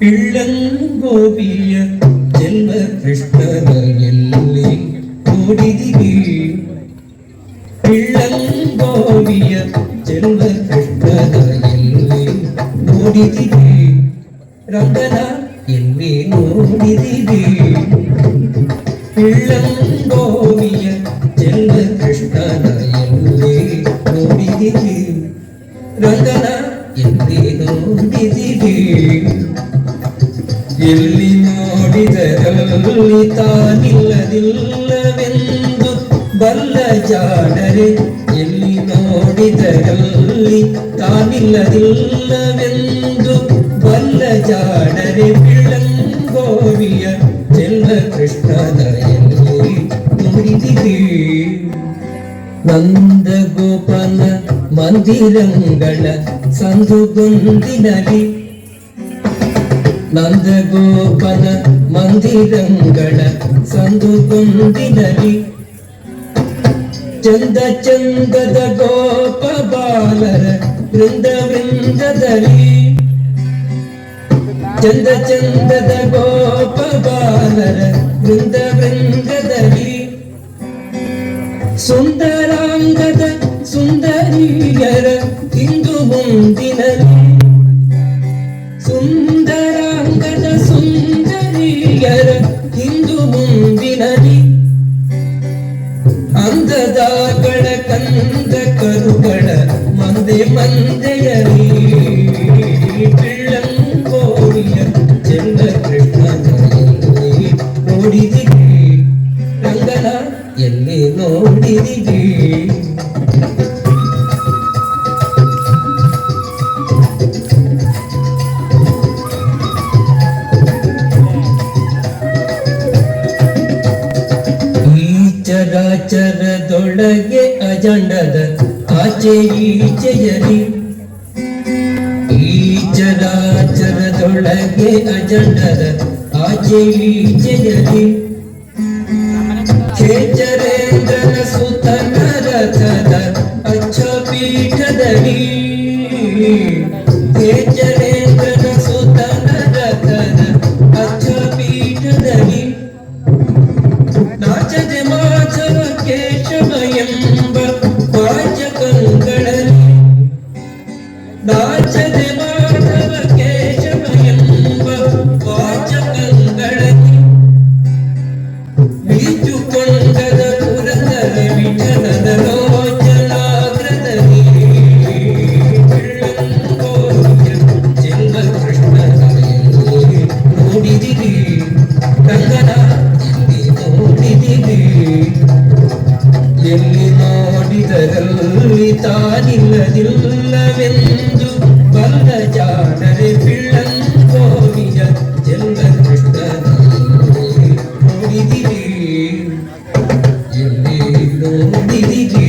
ಇಳ್ಳಂಗೋವಿಯ ಜನ್ಮ ಕೃಷ್ಣನ ಎಲ್ಲಿ ನೋಡಿದಿರಿ? ಇಳ್ಳಂಗೋವಿಯ ಜನ್ಮ ಕೃಷ್ಣನ ಎಲ್ಲಿ ನೋಡಿದಿರಿ? ರಂಗನ ಎಲ್ಲಿ ನೋಡಿದಿರಿ? ಇಳ್ಳಂಗೋವಿಯ ಜನ್ಮ ಕೃಷ್ಣನ ಎಲ್ಲಿ ನೋಡಿದಿರಿ? ರಂಗನ ಎಲ್ಲಿ ನೋಡಿದಿರಿ? ಎಲ್ಲಿ ನೋಡಿದರಲ್ಲಿ ತಾನಿಲ್ಲದಿಲ್ಲವೆಂದು ಬಲ್ಲ ಜಾಣರೆ, ಎಲ್ಲಿ ನೋಡಿದರಲ್ಲಿ ತಾನಿಲ್ಲದಿಲ್ಲವೆಂದು ಬಲ್ಲ ಜಾಣರೆ, ಇಳ್ಳಂಗೋವಿಯ ಜನ್ಮ ಕೃಷ್ಣನ ಎಲ್ಲಿ ನೋಡಿದಿರಿ? ನಂದ ಗೋಪನ ಮಂದಿರಂಗಳ ಸಂದುಗೊಂದಿನಲಿ, ನಂದ ಗೋಪನ ಮಂದಿರಂಗಳ ಸಂದುಗೊಂದಿನಲಿ, ಚಂದ ಚಂದದ ಗೋಪ ಬಾಲರ ವೃಂದ ವೃಂದದಲ್ಲಿ, ಚಂದ ಚಂದದ ಗೋಪ ಬಾಲರ ವೃಂದ ವೃಂದದಲ್ಲಿ, ಸುಂದರಾಂಗದ ಸುಂದರಿಯರ ಇಂದು ಮುಂದಿನಲಿ, ಸುಂದರಾಂಗದ ಸುಂದರಿಯರ ಇಂದು ಮುಂದಿನಲಿ, ಅಂದದಾಗಳ ಕಂದ ಕರುಗಳ ಮಂದೆ ಮಂದೆಯಲಿ, ಇಳ್ಳಂಗೋವಿಯ ಜನ್ಮ ಕೃಷ್ಣನ ಎಲ್ಲಿ ನೋಡಿದಿರಿ? ರಂಗನ ಎಲ್ಲಿ ನೋಡಿದಿರಿ? ಚರಾಚರದೊಳಗೆ ಅಜಂಡದ ಆಚೆ ಈಚೆಯಲಿ, ಈ ಚರಾಚರದೊಳಗೆ ಅಜಂಡದ ಆಚೆ ಈಚೆಯಲಿ, ಖೇಚರೇಂದ್ರನ ಸುತನ ರಥದ ಅಚ್ಚ ಪೀಠದಲ್ಲಿ, ಖೇಚರೇಂದ್ರನ ಸುತನ ರಥದ ಅಚ್ಚ ಪೀಠದಲ್ಲಿ, ನಾಚದೆ ಮಾಧವ ಕೇಶವ ಎಂಬ ವಾಚಕಗಳಲ್ಲಿ, ನಾಚದೆ ಮಾಧವ ಕೇಶವ ಎಂಬ ವಾಚಕಗಳಲ್ಲಿ, ಬೀಜುಕೊಂಡದ ಪುರಂದರ ವಿಠಲದ ಲೋಚನಾಗ್ರದಲ್ಲಿ, ಇಳ್ಳಂಗೋವಿಯ ಜನ್ಮ ಕೃಷ್ಣನ ಎಲ್ಲಿ ನೋಡಿದಿರಿ? ರಂಗನ ಎಲ್ಲಿ ನೋಡಿದಿರಿ? ಎಲ್ಲಿ ನೋಡಿದರಲ್ಲಿ ತಾನಿಲ್ಲದಿಲ್ಲವೆಂದು ಬಲ್ಲ ಜಾಣರೆ, ಇಳ್ಳಂಗೋವಿಯ ಜನ್ಮ ಕೃಷ್ಣನ ಎಲ್ಲಿ ನೋಡಿದಿರಿ? ಎಲ್ಲಿ ನೋಡಿದಿರಿ?